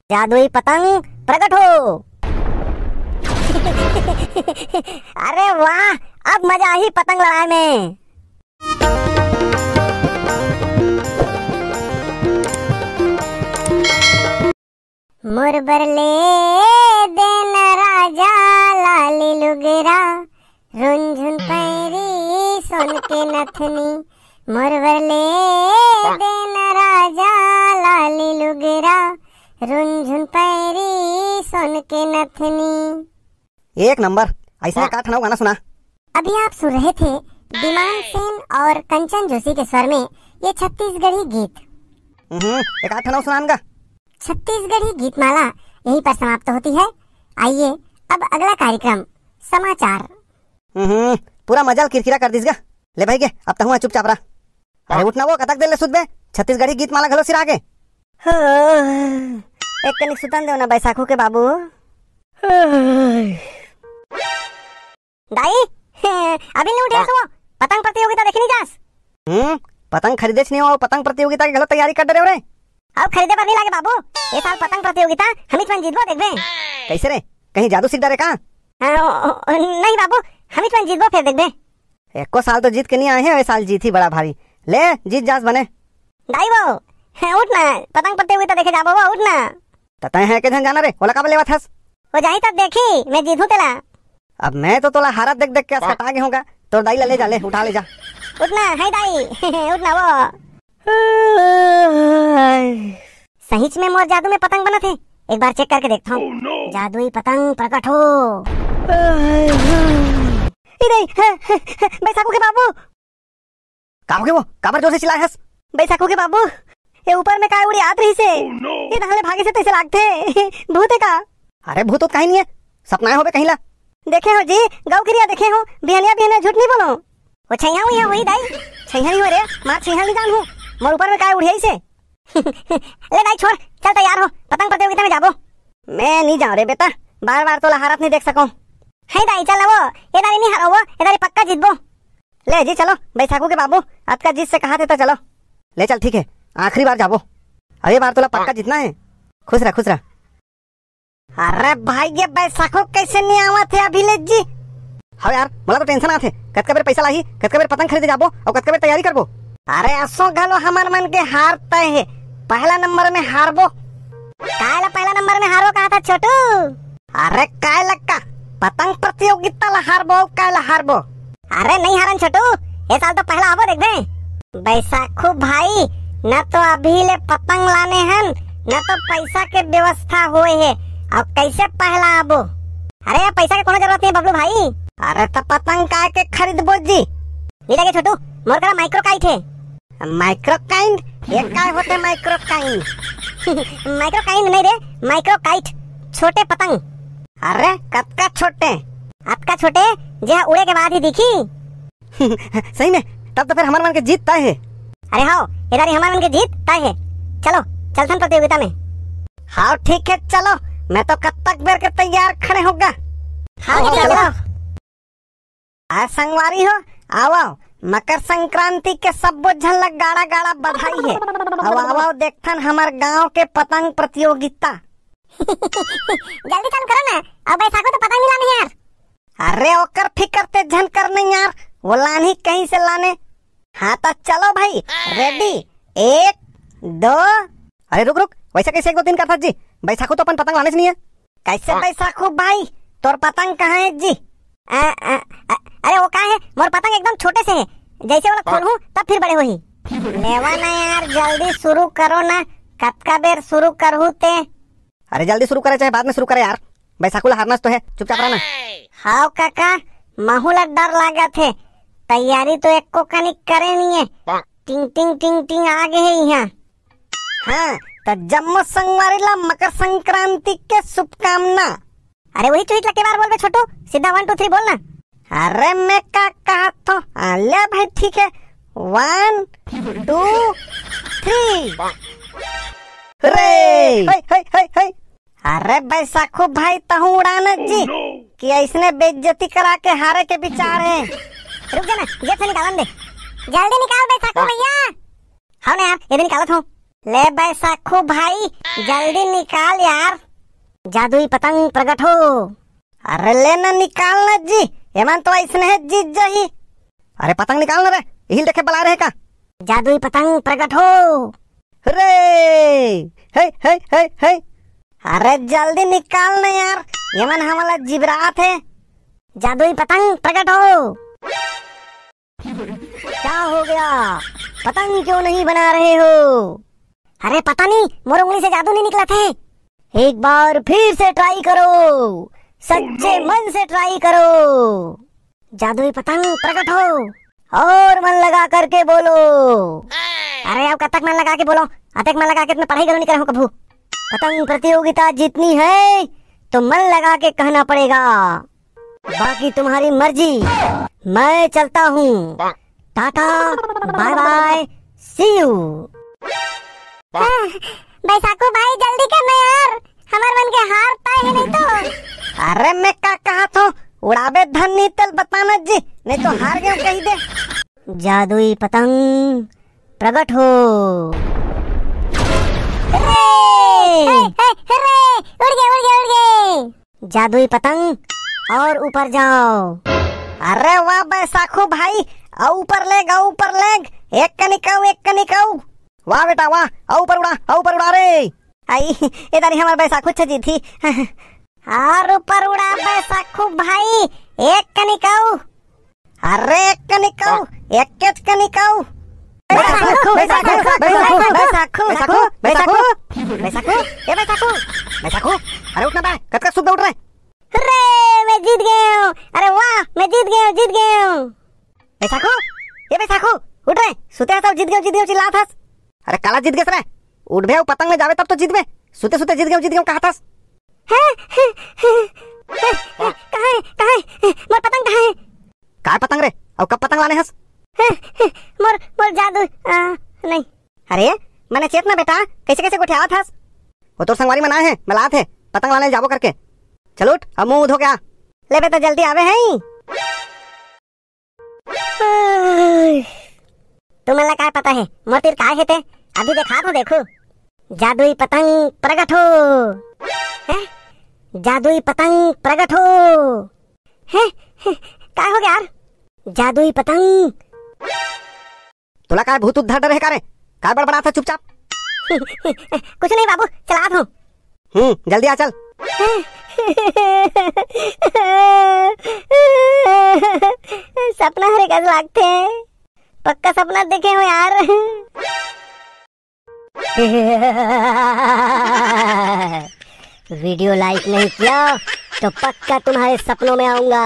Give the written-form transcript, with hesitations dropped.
जादुई पतंग प्रकट हो। अरे वाह, अब मजा ही पतंग लड़ाई में। मुरबरले देन राजा लाली लुगरा, रुंझुन पैरी सोन के नथनी। मुरबरले देन राजा लाली लुगरा, रुंझुन पैरी सोन के नथनी। एक नंबर। ऐसा का ठनाव गाना सुना। अभी आप सुन रहे थे दिमान सेन और कंचन जोशी के स्वर में ये छत्तीसगढ़ी गीत। एक आठ ठनाव सुनान का। छत्तीसगढ़ी गीत माला यहीं पर समाप्त होती है। आइए अब अगला कार्यक्रम समाचार। पूरा मजाल किरकिरा कर दीसगा। ले भाई के अब तक चुपचाप रहा। अरे उठना वो कतक दे ले सुध बे। छत्तीसगढ़ी गीत माला घलो सिरा के। एक कनिक सुतन देव ना बैसाखू के बाबू। दाई अभी नहीं उठे सो पतंग प्रतियोगिता देखनी जास। पतंग खरीदे नहीं हो, पतंग प्रतियोगिता की गलत तैयारी कर रहे हो रे। अब खरीदे पर नहीं लागे बाबू। ये साल पतंग प्रतियोगिता हम ही जीतबो देखबे। कैसे रे, कहीं जादू सीख डरे का? नहीं बाबू, हम ही जीतबो फिर देखबे। एको साल तो जीत के नहीं आए हैं, साल जीती बड़ा भारी। ले जीत जास बने। दाई वो उठ ना, पतंग प्रतियोगिता देखे जाबो वो, उठ ना। तय है के धन जाना रे, ओला का लेवा थस। हो जाई तब देखी मैं जीतू तेला। अब मैं तो तोला हारत देख देख के कटा के होगा। तो दाई ले जा, ले उठा ले जा। उठ ना, है दाई उठ ना वो। सहीच में मोर जादू में पतंग बना थे। एक बार चेक करके देखता हूँ। जादुई पतंग प्रकट हो। बैसाखू के बाबू। काहो के वो काबर जोर से चिल्लाए हस। बैसाखू के बाबू, ये ऊपर में काय उड़ी आत रही से। ये नाले भागे से तैसे लागते भूत है का? अरे भूत तो कहीं नहीं है, सपना हो बे कहीं ला। देखे हो जी, गौ क्रिया देखे हो। बिहनिया बिहनिया झूठ नहीं बोलो। वो छैया हुई है वही दाई। छैया नहीं हो रे, मार छैया नहीं जान हूँ। मोर ऊपर में काय उड़ी से। ले दाई छोड़, चल तैयार हो, पतंग प्रतियोगिता में जाबो। मैं नहीं जाऊँ रे बेटा, बार बार तो हारत नहीं देख सकूं। है दाई चल वो, ये दाई नहीं हारो वो, ये दाई पक्का जीतबो। ले जी चलो बैसाखू के बाबू, आज का जीत से कहा थे तो चलो। ले चल ठीक है, आखिरी बार जाबो। अगली बार तो पक्का जीतना है। खुश रह खुश रह। अरे भाई ये बैसाखू कैसे नहीं आवा थे अभी ले जी। हाँ यार, मला तो टेंशन आते। कतका बेर पैसा लाही, कतका बेर पतंग खरीदे जाबो और कतका बेर तैयारी करबो। अरे असो घलो हमार मन के हार तय है। पहला नंबर में हारबो। कायला पहला नंबर में हारो कहा था छोटू? अरे काय लक्का, पतंग प्रतियोगिता ला हारबो, कायला हारबो। अरे नहीं हारन छोटू, ये साल तो पहला आबो देखबे। बैसाखू भाई, न तो अभी ले पतंग लाने हन, न तो पैसा के व्यवस्था हुए है। अब कैसे पहला आबो? अरे यार पैसा के कोनो जरूरत नहीं बबलू भाई। अरे तो पतंग काय के खरीदबो जी। नहीं लगे छोटू, मोर करा माइक्रो काइट है। Micro kite? ये काय होते माइक्रो काइट? माइक्रो काइट नहीं रे, माइक्रो काइट, छोटे पतंग। अरे कतका छोटे? आपका छोटे जे उड़े के बाद ही दिखी। सही में, तब तो फिर हमारे मन के जीत तय है। अरे हाँ, इधर हमारे मन के जीत तय है। चलो चलथन प्रतियोगिता में। हाँ ठीक है चलो, मैं तो कब तक बेर के तैयार खड़े होगा। हाँ चलो। संगवारी हो आओ, मकर संक्रांति के सब झलक गाड़ा गाड़ा बधाई है। अब आओ देखथन हमार गांव के पतंग प्रतियोगिता। जल्दी चालू करो ना, अब ऐसा को तो पतंग नहीं लाने यार। अरे ओकर फिकर ते झन कर नहीं यार, वो लानी कहीं से लाने। हाँ तो चलो भाई, रेडी, 1 2। अरे रुक रुक, वैसा कैसे 1 2 3 करता जी? बैसाखू तो अपन पतंग लाने से नहीं है। कैसे बैसाखू भाई, तोर पतंग कहाँ है जी? अरे वो कहाँ है? मोर पतंग एकदम छोटे से है, जैसे वाला खोलूं तब फिर बड़े होही। लेवा ना यार, जल्दी शुरू करो ना, कतका बेर शुरू करहू ते। अरे जल्दी शुरू करे चाहे बाद में शुरू करे यार, बैसाखू ला हारना तो है, चुपचाप रहना। हाँ काका, माहौल डर लगा थे। तैयारी तो एक को कनिक करे नहीं है। टिंग टिंग टिंग टिंग आगे है यहाँ। हाँ तो जम्मू संगवारी ला मकर संक्रांति के शुभकामना। अरे वही चुहित लगे बार बोल बे छोटू, सीधा 1 2 3 बोलना। अरे मैं का कहा तो ले भाई ठीक है, 1 2 3। हे अरे बैसाखू भाई तहु उड़ाना जी कि ऐसने बेइज्जती करा के हारे के विचार है। रुक जा ना, जेब से निकालन दे, जल्दी निकाल बैसाखू भैया। हाँ ना यार, ये भी निकालत हूँ। ले बैसाखू भाई जल्दी निकाल यार, जादुई पतंग प्रकट हो। अरे लेना निकालना जी, एमन तो ऐसने है जीत जाही। अरे पतंग निकालना रे, यही देखे बला रहे का। जादुई पतंग प्रकट हो। रे हे अरे जल्दी निकालना यार, एमन हमारा जिबरात है। जादुई पतंग प्रकट हो। क्या हो गया, पतंग क्यों नहीं बना रहे हो? अरे पता नहीं, मोर उंगली से जादू नहीं निकला थे। एक बार फिर से ट्राई करो, सच्चे मन से ट्राई करो। जादुई पतंग प्रकट हो और मन लगा करके बोलो। अरे अब कब तक मन लगा के बोलो, अब तक मन लगा के तुम्हें पढ़ाई करो नहीं करो कभू। पतंग प्रतियोगिता जीतनी है तो मन लगा के कहना पड़ेगा, बाकी तुम्हारी मर्जी। मैं चलता हूँ, tata bye bye see you. Baisakhu भाई जल्दी करना यार, हमार मन के हार पाए है नहीं तो। अरे मैं क्या कहा तो उड़ाबे धन नहीं तल बताना जी, नहीं तो हार गए कही दे। जादुई पतंग प्रकट हो। उड़ गए। जादुई पतंग और ऊपर जाओ। अरे वाह बैसाखू भाई, ऊपर लेग एक कनिकाऊ। वाह बेटा वाह, ऊपर उड़ा रे। आई इधर ही हमारे बैसाखू जी थी। और ऊपर उड़ा बैसाखू भाई, एक कनिकाऊ। अरे एक कनिकाऊ, एक कनिकाऊ। बैसाखू अरे उठना बे, कब सुबह उठ रहे। अरे मैं जीत गया हूँ, अरे वाह मैं जीत गया हूँ। बैसाखू उठ रहे, सुते सब जीत गए चिल्ला था। अरे काला जीत गए रे, उठ बे पतंग में जावे तब तो जीत बे, सुते जीत गए कहा था। कहाँ है मोर पतंग कहाँ है? काय पतंग रे, और कब पतंग लाने हस? मोर जादू नहीं। अरे मैंने चेतना बेटा, कैसे गोठे आवत हस? वो तो संगवारी में ना है, मैं लात है पतंग लाने जाबो करके। चलो उठ, अब मुंह धो गया ले बे तो जल्दी आवे हैं। तुम्हें क्या पता है मोर तीर काय हेते? अभी देखा तो देखो, जादुई पतंग प्रकट हो। जादुई पतंग प्रकट हो। क्या हो गया यार? जादुई पतंग। तुला काय भूत उद्धार डर है का रे? काय बड़बड़ा था चुपचाप? कुछ नहीं बाबू, चला हूँ। जल्दी आ चल। सपना हरे कैसे लागते हैं, पक्का सपना देखे हो यार। वीडियो लाइक नहीं किया तो पक्का तुम्हारे सपनों में आऊंगा।